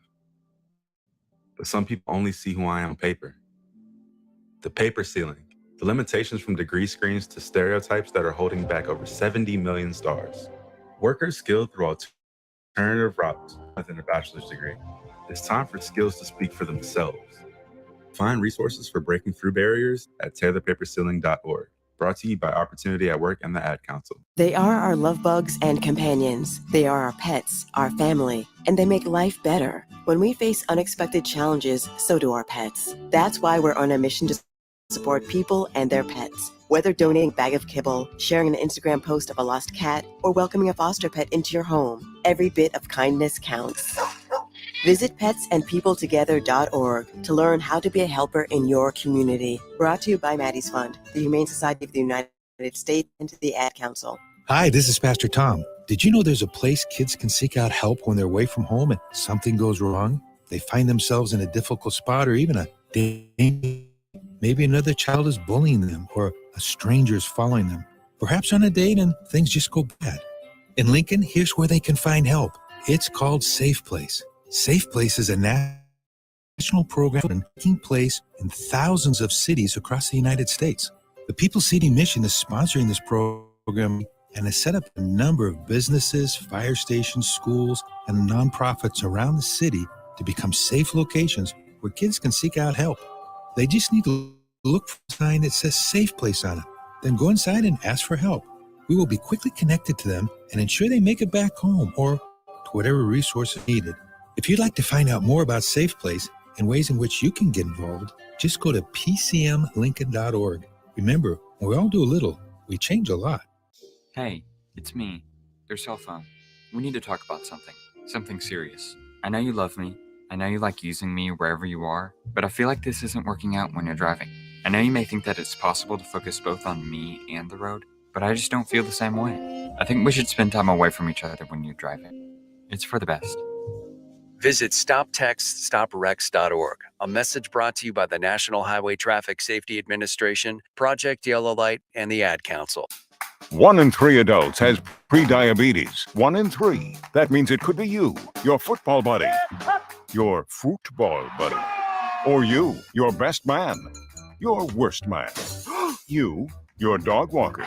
But some people only see who I am on paper. The paper ceiling, the limitations from degree screens to stereotypes that are holding back over 70 million stars. Workers skilled through alternative routes within a bachelor's degree. It's time for skills to speak for themselves. Find resources for breaking through barriers at tearthepaperceiling.org. Brought to you by Opportunity at Work and the Ad Council. They are our love bugs and companions. They are our pets, our family, and they make life better. When we face unexpected challenges, so do our pets. That's why we're on a mission to support people and their pets. Whether donating a bag of kibble, sharing an Instagram post of a lost cat, or welcoming a foster pet into your home, every bit of kindness counts. Visit petsandpeopletogether.org to learn how to be a helper in your community. Brought to you by Maddie's Fund, the Humane Society of the United States, and the Ad Council. Hi, this is Pastor Tom. Did you know there's a place kids can seek out help when they're away from home and something goes wrong? They find themselves in a difficult spot or even a danger. Maybe another child is bullying them or a stranger is following them. Perhaps on a date and things just go bad. In Lincoln, here's where they can find help. It's called Safe Place. Safe Place is a national program taking place in thousands of cities across the United States. The People Seeding Mission is sponsoring this program and has set up a number of businesses, fire stations, schools, and nonprofits around the city to become safe locations where kids can seek out help. They just need to look for a sign that says Safe Place on it. Then go inside and ask for help. We will be quickly connected to them and ensure they make it back home or to whatever resource is needed. If you'd like to find out more about Safe Place and ways in which you can get involved, just go to pcmlincoln.org. Remember, when we all do a little, we change a lot. Hey, it's me, your cell phone. We need to talk about something serious. I know you love me. I know you like using me wherever you are, but I feel like this isn't working out when you're driving. I know you may think that it's possible to focus both on me and the road, but I just don't feel the same way. I think we should spend time away from each other when you're driving. It's for the best. Visit StopTextStopWrecks.org, a message brought to you by the National Highway Traffic Safety Administration, Project Yellow Light, and the Ad Council. 1 in 3 adults has prediabetes. 1 in 3. That means it could be you, your football buddy, your football buddy, or you, your best man, your worst man, you, your dog walker,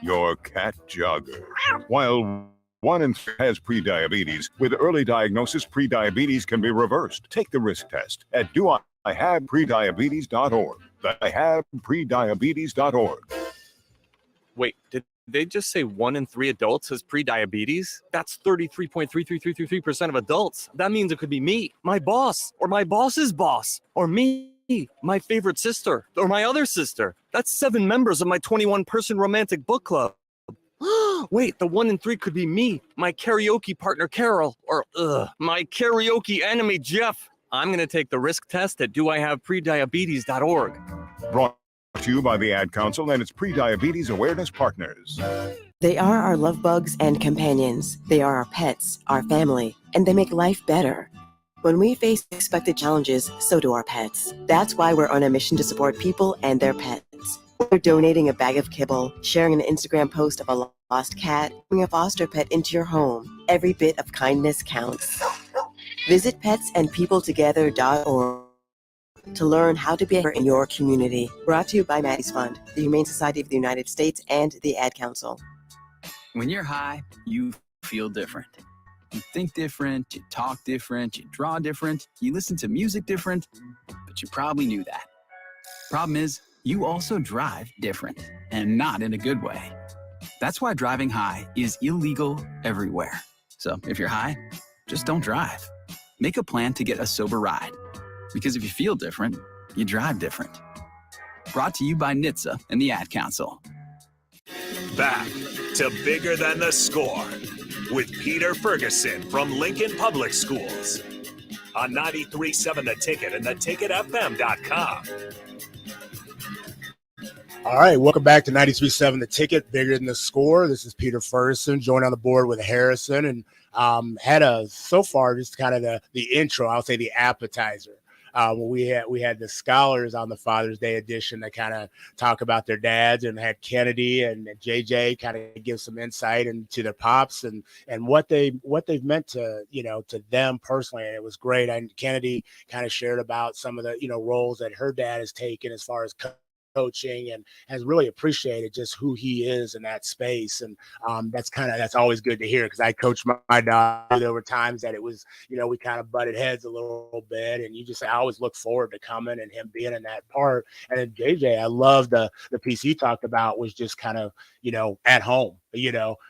your cat jogger. While 1 in 3 has prediabetes, with early diagnosis, prediabetes can be reversed. Take the risk test at doihaveprediabetes.org. That's doihaveprediabetes.org. Wait, did they just say 1 in 3 adults has prediabetes? That's 33.33333% of adults. That means it could be me, my boss, or my boss's boss, or me, my favorite sister, or my other sister. That's 7 members of my 21-person romantic book club. Wait, the 1 in 3 could be me, my karaoke partner Carol, or my karaoke enemy Jeff. I'm going to take the risk test at doihaveprediabetes.org. Brought to you by the Ad Council and its Prediabetes Awareness Partners. They are our love bugs and companions. They are our pets, our family, and they make life better. When we face unexpected challenges, so do our pets. That's why we're on a mission to support people and their pets. Whether donating a bag of kibble, sharing an Instagram post of a lost cat, bringing a foster pet into your home, every bit of kindness counts. Visit petsandpeopletogether.org to learn how to be in your community. Brought to you by Maddie's Fund, the Humane Society of the United States, and the Ad Council. When you're high, you feel different. You think different, you talk different, you draw different, you listen to music different, but you probably knew that. Problem is, you also drive different, and not in a good way. That's why driving high is illegal everywhere. So if you're high, just don't drive. Make a plan to get a sober ride. Because if you feel different, you drive different. Brought to you by NHTSA and the Ad Council. Back to Bigger Than the Score with Peter Ferguson from Lincoln Public Schools on 93.7 The Ticket and theticketfm.com. All right, welcome back to 93.7 The Ticket, Bigger Than the Score. This is Peter Ferguson, joined on the board with Harrison, and so far just kind of the intro, I'll say the appetizer. We had the scholars on the Father's Day edition that kind of talk about their dads, and had Kennedy and JJ kind of give some insight into their pops and what they've meant to to them personally. And it was great. And Kennedy kind of shared about some of the roles that her dad has taken as far as coaching and has really appreciated just who he is in that space. And that's always good to hear, because I coached my daughter. There were times that it was, we kind of butted heads a little bit, and I always look forward to coming and him being in that part. And then JJ, I love the piece you talked about was just kind of, at home,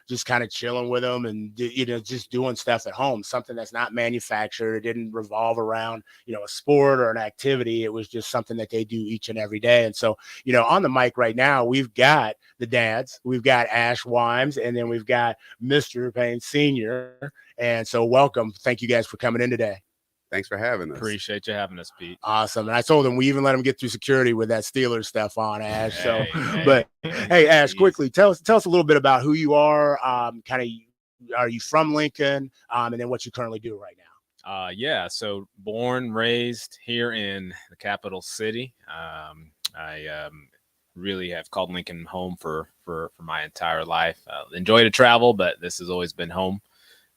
just kind of chilling with them and, just doing stuff at home, something that's not manufactured. It didn't revolve around, a sport or an activity. It was just something that they do each and every day. And so, on the mic right now, we've got the dads, we've got Ash Wimes, and then we've got Mr. Payne Sr. And so welcome. Thank you guys for coming in today. Thanks for having us. Appreciate you having us, Pete. Awesome. And I told them we even let them get through security with that Steelers stuff on, Ash. But hey, Ash, quickly tell us a little bit about who you are. Are you from Lincoln? And then what you currently do right now? Yeah. So born, raised here in the capital city. I really have called Lincoln home for my entire life. Enjoy to travel, but this has always been home.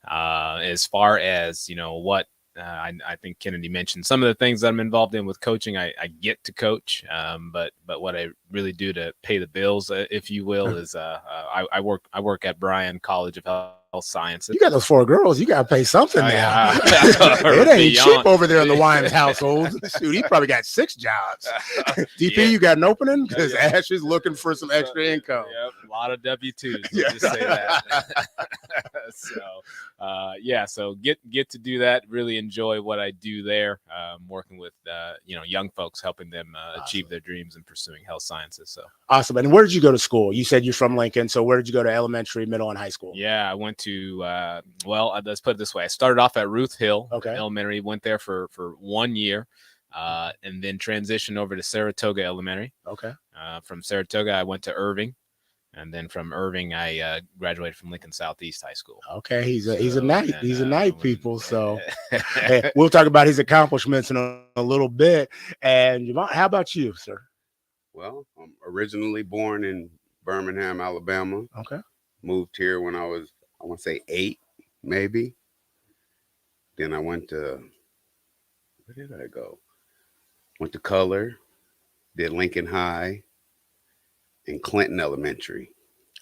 As far as, what I think Kennedy mentioned some of the things that I'm involved in with coaching. I get to coach, but what I really do to pay the bills, if you will, is I work at Bryan College of Health Sciences. You got those 4 girls. You got to pay something now. It ain't cheap over there in the Wimes household. Shoot, he probably got 6 jobs. DP, you got an opening? Because Ash is looking for some extra income. Yep, a lot of W-2s. We'll just say that. So get to do that. Really enjoy what I do there. Working with young folks, helping them achieve their dreams and pursuing health sciences. So awesome. And where did you go to school? You said you're from Lincoln. So where did you go to elementary, middle, and high school? Yeah, I went to let's put it this way. I started off at Ruth Hill Elementary, went there for 1 year, and then transitioned over to Saratoga Elementary. From Saratoga, I went to Irving, and then from Irving, I graduated from Lincoln Southeast High School. Okay, he's a knight. He's a knight, people. So hey, we'll talk about his accomplishments in a little bit. And Javon, how about you, sir? Well, I'm originally born in Birmingham, Alabama. Moved here when I was, I want to say 8, maybe. Then I went to, where did I go? Went to Color, did Lincoln High, and Clinton Elementary.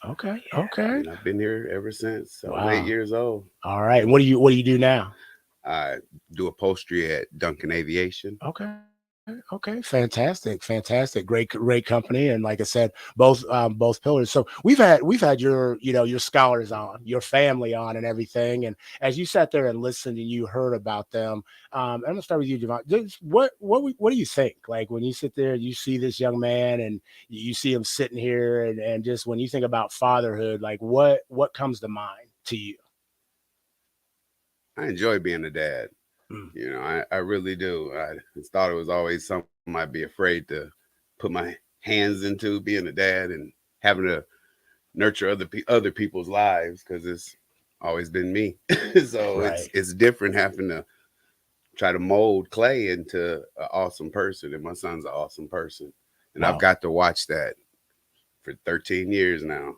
Okay. And I've been here ever since. So I'm 8 years old. All right. And what do you do now? I do upholstery at Duncan Aviation. Okay. Fantastic. Great company. And like I said, both pillars. So we've had your scholars on, your family on and everything. And as you sat there and listened and you heard about them, I'm gonna start with you, Javon. What do you think? Like when you sit there, you see this young man and you see him sitting here and just when you think about fatherhood, like what comes to mind to you? I enjoy being a dad. I really do. I thought it was always something I'd be afraid to put my hands into, being a dad and having to nurture other people's lives, because it's always been me. So it's different having to try to mold Clay into an awesome person, and my son's an awesome person, and I've got to watch that for 13 years now.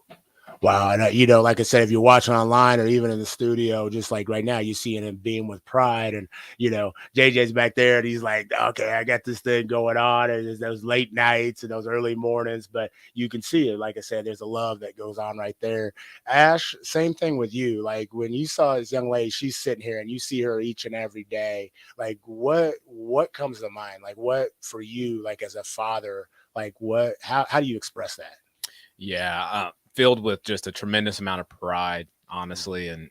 Wow. And, like I said, if you're watching online or even in the studio, just like right now, you see him being with pride. And, JJ's back there and he's like, okay, I got this thing going on. And there's those late nights and those early mornings, but you can see it. Like I said, there's a love that goes on right there. Ash, same thing with you. Like when you saw this young lady, she's sitting here and you see her each and every day. Like what comes to mind? Like what for you, like as a father, like how do you express that? Yeah. Filled with just a tremendous amount of pride, honestly, and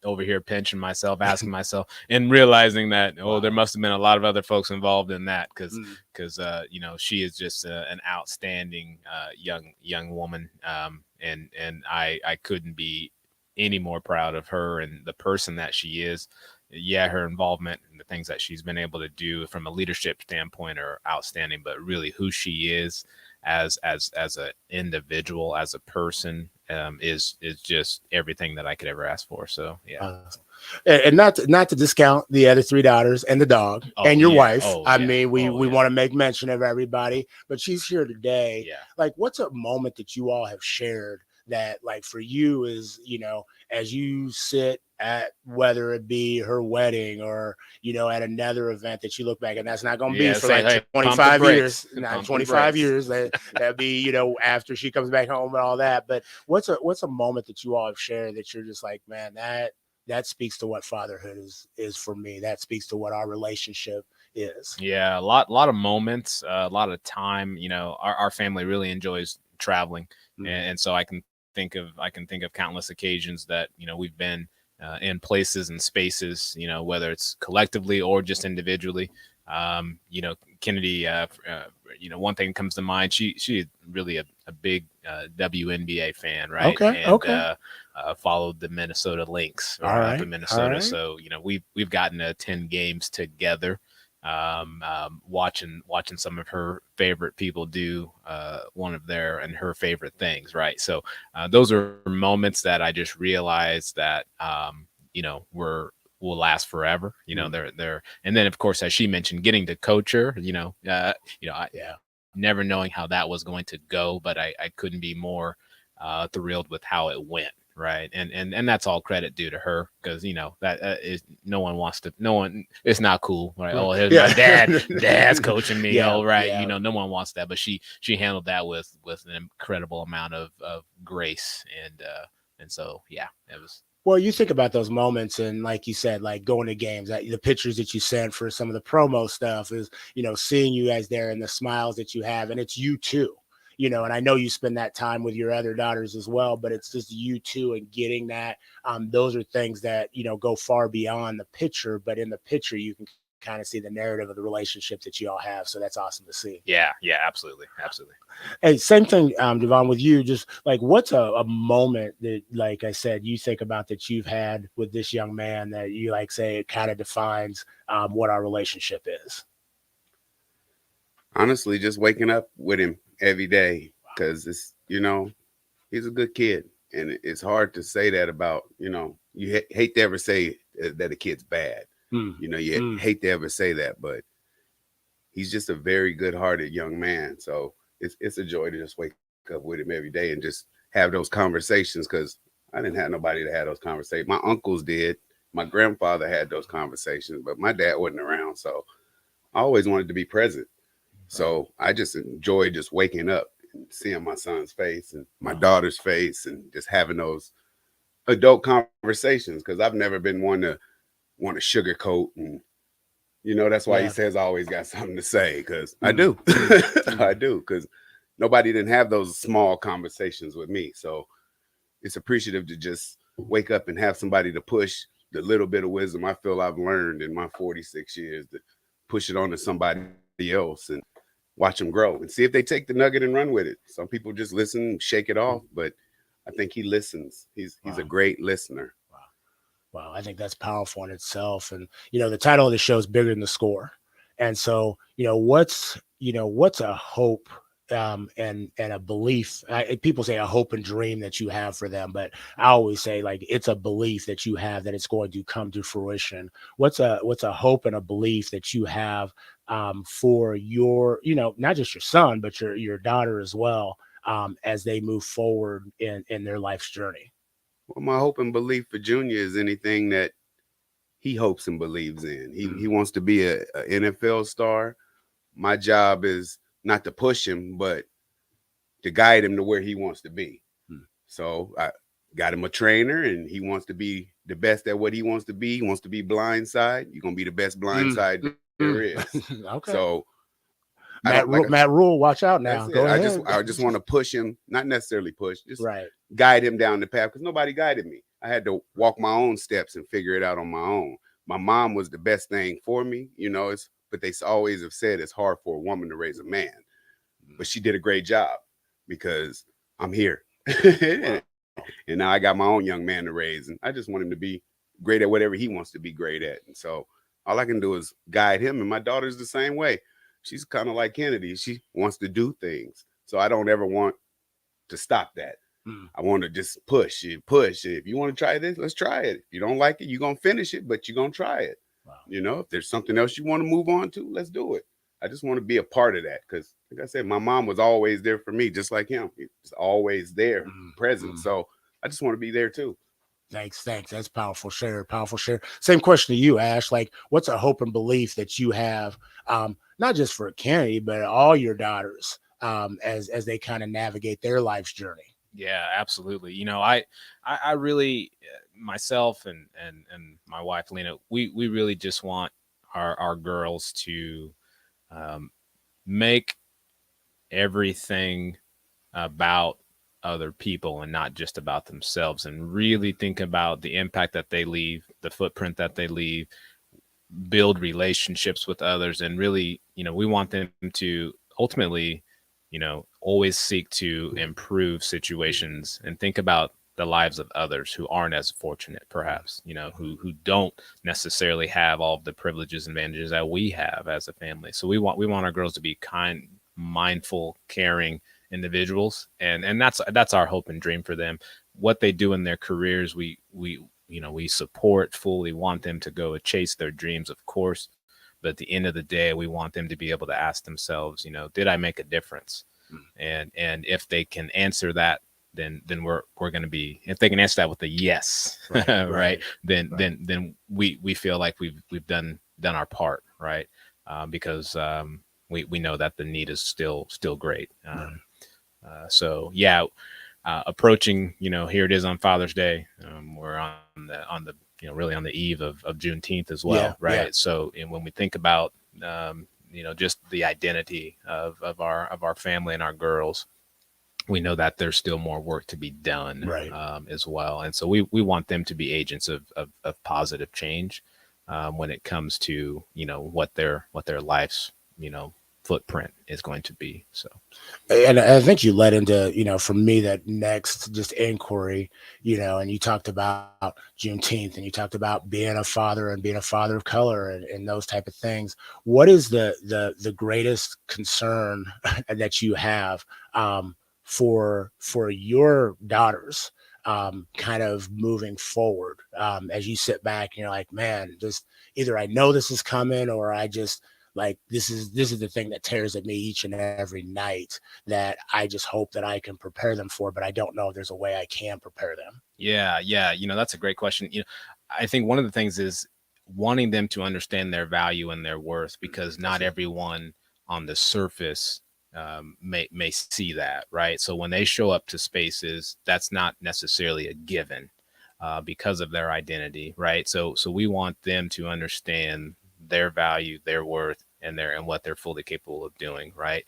over here pinching myself, asking myself, and realizing that there must have been a lot of other folks involved in that, because she is just an outstanding young woman, and I couldn't be any more proud of her and the person that she is. Yeah, her involvement and the things that she's been able to do from a leadership standpoint are outstanding, but really who she is as an individual, as a person, is just everything that I could ever ask for. So yeah. And not to discount the other 3 daughters and the dog and your wife. I mean, we want to make mention of everybody, but she's here today. Like, what's a moment that you all have shared that like for you is, you know, as you sit at whether it be her wedding or, you know, at another event that you look back and that's not going to be for say, like hey, 25 years, pump not the 25 brakes. years. That'd be, you know, after she comes back home and all that. But what's a moment that you all have shared that you're just like, man, that speaks to what fatherhood is for me. That speaks to what our relationship is. Yeah, a lot of moments, a lot of time. You know, our family really enjoys traveling, and so I can think of countless occasions that, you know, we've been in places and spaces, you know, whether it's collectively or just individually. You know, Kennedy, you know, one thing comes to mind. She's really a big WNBA fan, right? Okay, And, okay. Followed the Minnesota Lynx All up right, in Minnesota. all right. So, you know, we've gotten to attend games together, watching some of her favorite people do one of her favorite things, right? So those are moments that I just realized that you know, will last forever. You know, they're and then of course, as she mentioned, getting to coach her, never knowing how that was going to go, but I couldn't be more thrilled with how it went. Right. And that's all credit due to her, because, you know, that is it's not cool. Right. Oh, here's my dad's coaching me. Yeah, Oh, right. yeah. You know, no one wants that, but she handled that with an incredible amount of grace. And so, yeah, it was. Well, you think about those moments, and like you said, like going to games, the pictures that you sent for some of the promo stuff is, you know, seeing you guys there and the smiles that you have, and it's you too, you know, and I know you spend that time with your other daughters as well, but it's just you two and getting that. Those are things that, you know, go far beyond the picture, but in the picture, you can kind of see the narrative of the relationship that you all have. So that's awesome to see. Yeah, absolutely. Hey, same thing, Devon, with you. Just like, what's a moment that, like I said, you think about that you've had with this young man that you like say it kind of defines what our relationship is? Honestly, just waking up with him every day, because it's, you know, he's a good kid, and it's hard to say that about, you know, you hate to ever say that a kid's bad. You know, you hate to ever say that, but he's just a very good-hearted young man. So it's a joy to just wake up with him every day and just have those conversations, because I didn't have nobody to have those conversations. My uncles did. My grandfather had those conversations, but my dad wasn't around. So I always wanted to be present. So I just enjoy just waking up and seeing my son's face and my daughter's face and just having those adult conversations, because I've never been one to want to sugarcoat, and you know, that's why he says I always got something to say, because I do. I do, because nobody didn't have those small conversations with me. So it's appreciative to just wake up and have somebody to push the little bit of wisdom I feel I've learned in my 46 years, to push it on to somebody else and watch them grow and see if they take the nugget and run with it. Some people just listen and shake it off, but I think he listens. He's a great listener. Wow, I think that's powerful in itself. And, you know, the title of the show is Bigger Than the Score. And so, you know, what's a hope and a belief? People say a hope and dream that you have for them, but I always say, like, it's a belief that you have that it's going to come to fruition. What's a hope and a belief that you have for your, you know, not just your son, but your daughter as well, as they move forward in their life's journey? Well, my hope and belief for Junior is anything that he hopes and believes in. He wants to be a NFL star. My job is not to push him, but to guide him to where he wants to be. So I got him a trainer, and he wants to be the best at what he wants to be. He wants to be blindside. You're going to be the best blindside there is. Okay. So Matt Rule, watch out now. Go ahead. I just want to push him, not necessarily push, just right. Guide him down the path, because nobody guided me. I had to walk my own steps and figure it out on my own. My mom was the best thing for me, you know, but they always have said it's hard for a woman to raise a man, but she did a great job, because I'm here. And now I got my own young man to raise, and I just want him to be great at whatever he wants to be great at. And so all I can do is guide him. And my daughter's the same way. She's kind of like Kennedy. She wants to do things. So I don't ever want to stop that. I want to just push it. If you want to try this, let's try it. If you don't like it, you're going to finish it, but you're going to try it. You know, if there's something else you want to move on to, let's do it. I just want to be a part of that because, like I said, my mom was always there for me, just like him. He was always there, present. So I just want to be there too. Thanks. That's powerful share. Powerful share. Same question to you, Ash. Like, what's a hope and belief that you have, not just for Kennedy, but all your daughters, as they kind of navigate their life's journey? Yeah, absolutely. You know, I really, myself and my wife Lena, we really just want our girls to make everything about other people and not just about themselves, and really think about the impact that they leave, the footprint that they leave, build relationships with others, and really, you know, we want them to ultimately, you know, always seek to improve situations and think about the lives of others who aren't as fortunate, perhaps, you know, who don't necessarily have all of the privileges and advantages that we have as a family. So we want our girls to be kind, mindful, caring individuals, and that's our hope and dream for them. What they do in their careers, we support fully, want them to go chase their dreams, of course, but at the end of the day, we want them to be able to ask themselves, you know, did I make a difference? And if they can answer that, then we're going to be, if they can answer that with a yes, right, then we feel like we've done our part, right? Because we know that the need is still great. So yeah, approaching, you know, here it is on Father's Day. We're on the you know, really on the eve of Juneteenth as well, right? Yeah. So, and when we think about you know, just the identity of our family and our girls, we know that there's still more work to be done, right, as well. And so we want them to be agents of positive change when it comes to, you know, what their life's, you know, footprint is going to be. So, and I think you led into, you know, for me, that next just inquiry, you know, and you talked about Juneteenth, and you talked about being a father and being a father of color, and those type of things. What is the greatest concern that you have for your daughters kind of moving forward, as you sit back and you're like, man, just either I know this is coming, or I just, like, this is the thing that tears at me each and every night, that I just hope that I can prepare them for, but I don't know if there's a way I can prepare them. Yeah. You know, that's a great question. You know, I think one of the things is wanting them to understand their value and their worth, because not everyone on the surface may see that, right? So when they show up to spaces, that's not necessarily a given because of their identity, right? So we want them to understand their value, their worth, and what they're fully capable of doing, right?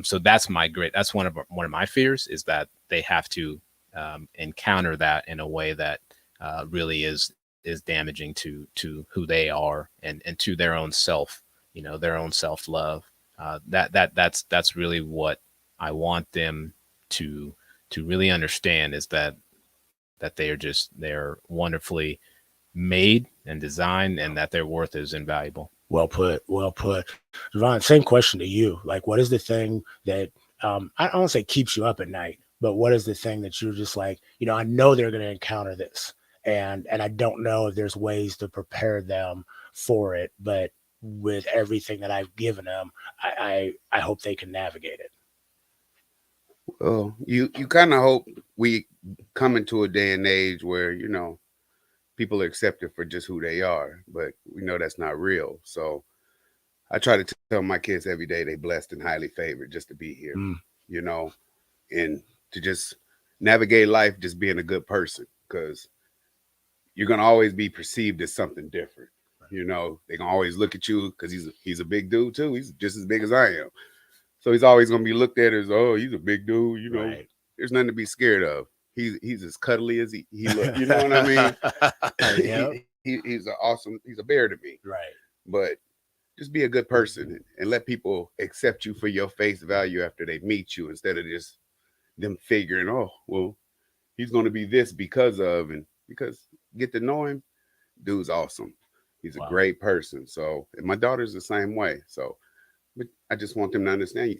So that's one of my fears, is that they have to encounter that in a way that really is damaging to who they are and to their own self, you know, their own self-love. That's really what I want them to really understand, is that they're wonderfully made and designed, and that their worth is invaluable. Well put. Javon, same question to you. Like, what is the thing that I don't want to say keeps you up at night, but what is the thing that you're just like, you know, I know they're going to encounter this, and I don't know if there's ways to prepare them for it, but with everything that I've given them, I hope they can navigate it. Well, you kind of hope we come into a day and age where, you know, people are accepted for just who they are, but we know that's not real. So I try to tell my kids every day they blessed and highly favored just to be here, you know, and to just navigate life just being a good person, because you're going to always be perceived as something different. You know, they can always look at you because he's a big dude too. He's just as big as I am. So he's always going to be looked at as, oh, he's a big dude. You know, There's nothing to be scared of. He's as cuddly as he looks. You know what I mean? He's a bear to me. Right. But just be a good person and let people accept you for your face value after they meet you, instead of just them figuring, oh, well, he's going to be this because get to know him. Dude's awesome. He's a great person. So, and my daughter's the same way. So, but I just want them to understand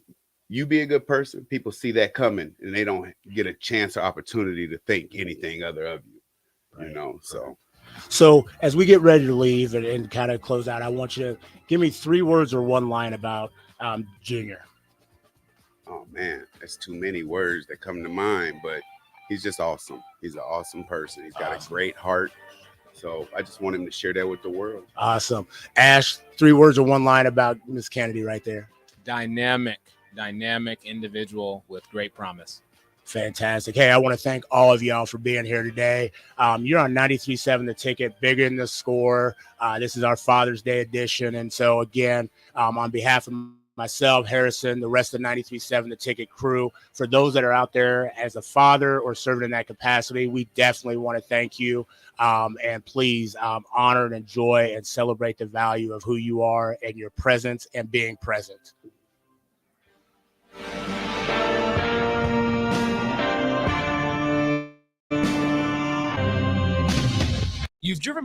you be a good person. People see that coming, and they don't get a chance or opportunity to think anything other of you. Right. You know, so So as we get ready to leave and kind of close out, I want you to give me 3 words or 1 line about Junior. Oh man, that's too many words that come to mind, but he's just awesome. He's an awesome person. He's got a great heart. So I just want him to share that with the world. Awesome. Ash, 3 words or 1 line about Miss Kennedy right there. Dynamic individual with great promise. Fantastic. Hey, I want to thank all of y'all for being here today. You're on 93.7 The Ticket, Bigger Than the Score. This is our Father's Day edition. And so again, on behalf of myself, Harrison, the rest of 93.7 The Ticket crew, for those that are out there as a father or serving in that capacity, we definitely want to thank you. And please honor and enjoy and celebrate the value of who you are and your presence and being present.